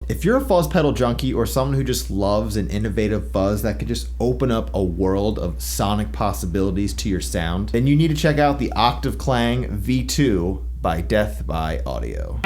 If you're a fuzz pedal junkie or someone who just loves an innovative fuzz that could just open up a world of sonic possibilities to your sound, then you need to check out the Octave Clang V2 by Death by Audio.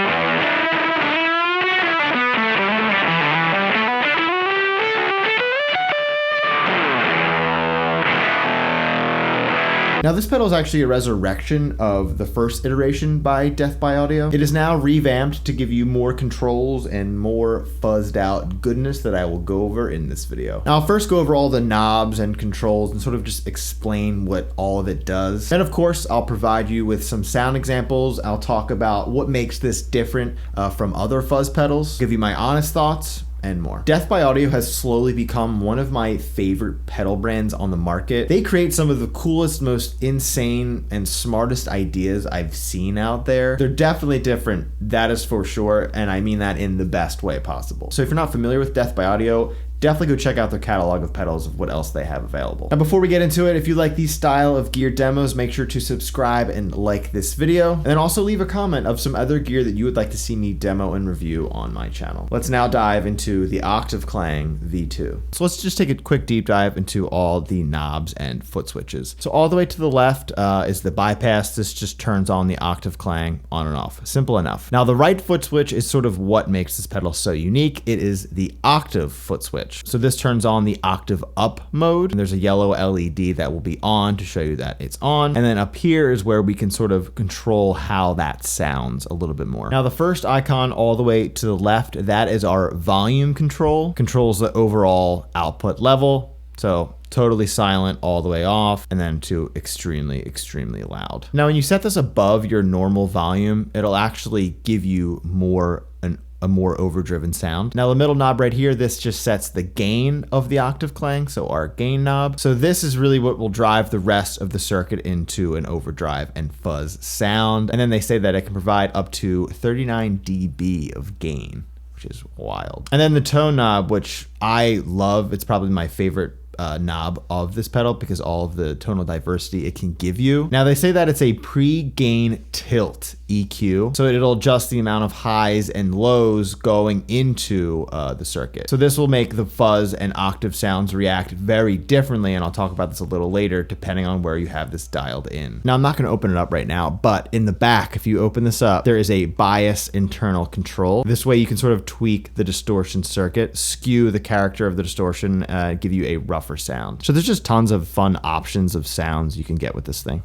Now this pedal is actually a resurrection of the first iteration by Death by Audio. It is now revamped to give you more controls and more fuzzed out goodness that I will go over in this video. Now I'll first go over all the knobs and controls and sort of just explain what all of it does. Then of course I'll provide you with some sound examples. I'll talk about what makes this different from other fuzz pedals, give you my honest thoughts, and more. Death by Audio has slowly become one of my favorite pedal brands on the market. They create some of the coolest, most insane, and smartest ideas I've seen out there. They're definitely different, that is for sure, and I mean that in the best way possible. So if you're not familiar with Death by Audio, definitely go check out their catalog of pedals of what else they have available. Now before we get into it, if you like these style of gear demos, make sure to subscribe and like this video, and then also leave a comment of some other gear that you would like to see me demo and review on my channel. Let's now dive into the Octave Clang V2. So let's just take a quick deep dive into all the knobs and foot switches. So all the way to the left is the bypass. This just turns on the Octave Clang on and off. Simple enough. Now the right foot switch is sort of what makes this pedal so unique. It is the octave foot switch. So this turns on the octave up mode, and there's a yellow LED that will be on to show you that it's on. And then up here is where we can sort of control how that sounds a little bit more. Now the first icon all the way to the left, that is our volume control. Controls the overall output level. So totally silent all the way off, and then to extremely, extremely loud. Now when you set this above your normal volume, it'll actually give you a more overdriven sound. Now the middle knob right here, this just sets the gain of the Octave Clang, so our gain knob. So this is really what will drive the rest of the circuit into an overdrive and fuzz sound. And then they say that it can provide up to 39 dB of gain, which is wild. And then the tone knob, which I love, it's probably my favorite knob of this pedal because all of the tonal diversity it can give you. Now they say that it's a pre-gain tilt EQ, so it'll adjust the amount of highs and lows going into the circuit. So this will make the fuzz and octave sounds react very differently, and I'll talk about this a little later depending on where you have this dialed in. Now I'm not going to open it up right now, but in the back, if you open this up, there is a bias internal control. This way you can sort of tweak the distortion circuit, skew the character of the distortion, give you a rougher sound. So there's just tons of fun options of sounds you can get with this thing.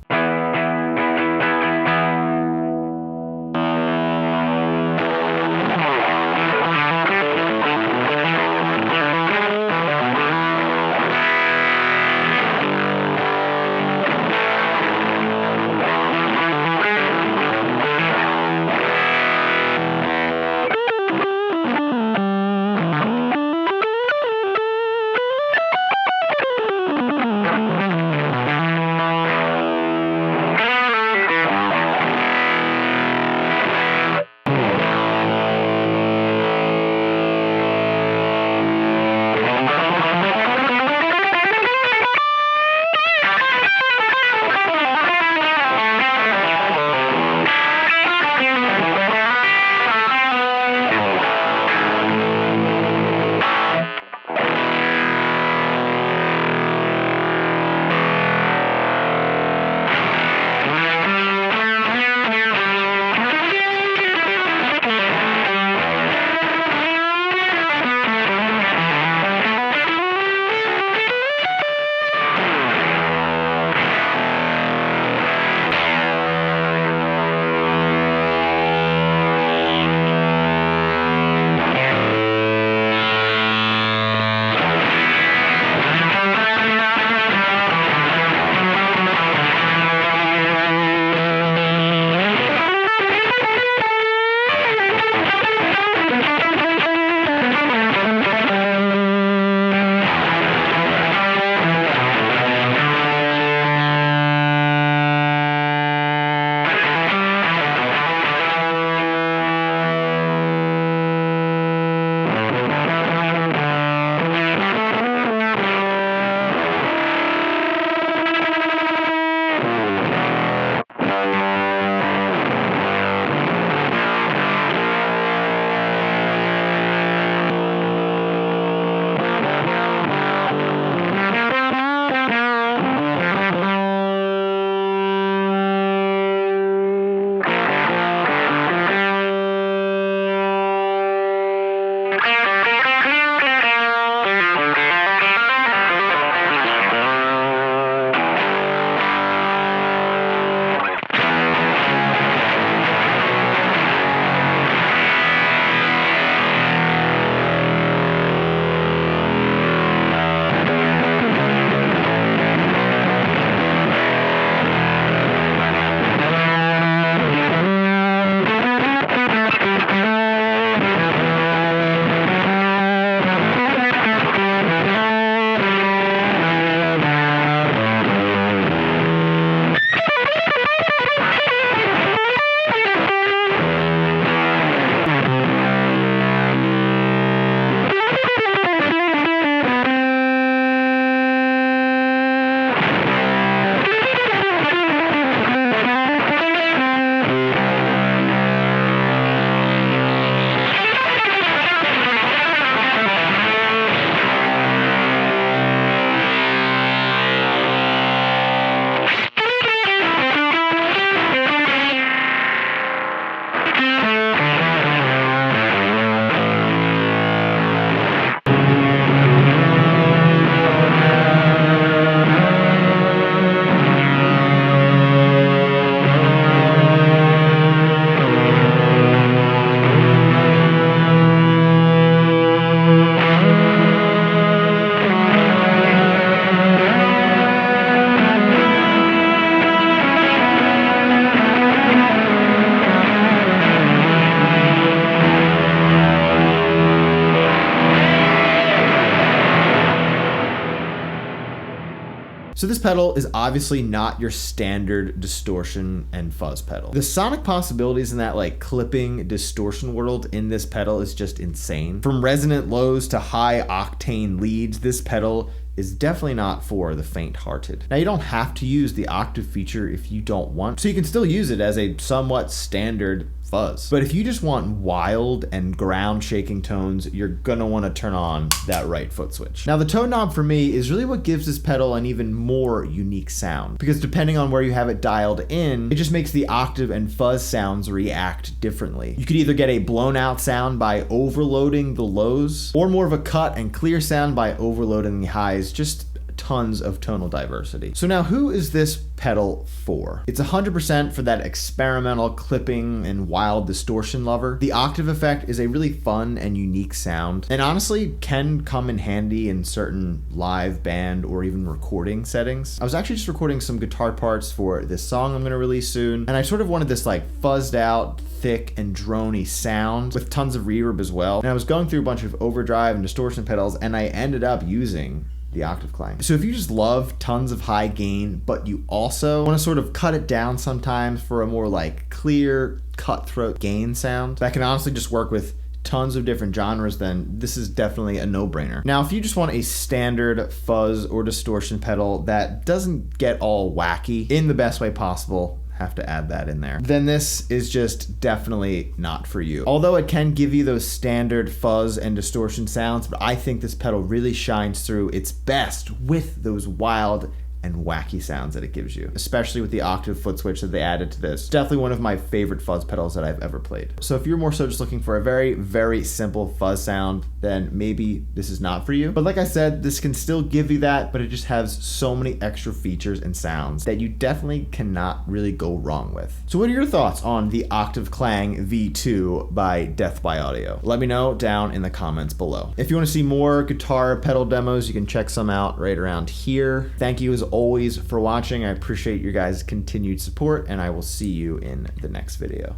So this pedal is obviously not your standard distortion and fuzz pedal. The sonic possibilities in that like clipping distortion world in this pedal is just insane. From resonant lows to high octane leads, this pedal is definitely not for the faint-hearted. Now, you don't have to use the octave feature if you don't want, so you can still use it as a somewhat standard fuzz. But if you just want wild and ground-shaking tones, you're gonna wanna turn on that right foot switch. Now, the tone knob for me is really what gives this pedal an even more unique sound, because depending on where you have it dialed in, it just makes the octave and fuzz sounds react differently. You could either get a blown-out sound by overloading the lows, or more of a cut and clear sound by overloading the highs. Just tons of tonal diversity. So now, who is this pedal for? It's 100% for that experimental clipping and wild distortion lover. The octave effect is a really fun and unique sound, and honestly can come in handy in certain live band or even recording settings. I was actually just recording some guitar parts for this song I'm gonna release soon, and I sort of wanted this like fuzzed out, thick and droney sound with tons of reverb as well. And I was going through a bunch of overdrive and distortion pedals, and I ended up using the Octave Clang. So if you just love tons of high gain, but you also want to sort of cut it down sometimes for a more like clear, cutthroat gain sound that can honestly just work with tons of different genres, then this is definitely a no-brainer. Now, if you just want a standard fuzz or distortion pedal that doesn't get all wacky in the best way possible, have to add that in there, then this is just definitely not for you. Although it can give you those standard fuzz and distortion sounds, but I think this pedal really shines through its best with those wild and wacky sounds that it gives you, especially with the octave foot switch that they added to this. Definitely one of my favorite fuzz pedals that I've ever played. So if you're more so just looking for a very, very simple fuzz sound, then maybe this is not for you. But like I said, this can still give you that, but it just has so many extra features and sounds that you definitely cannot really go wrong with. So what are your thoughts on the Octave Clang V2 by Death by Audio? Let me know down in the comments below. If you want to see more guitar pedal demos, you can check some out right around here. Thank you as always for watching. I appreciate your guys' continued support, and I will see you in the next video.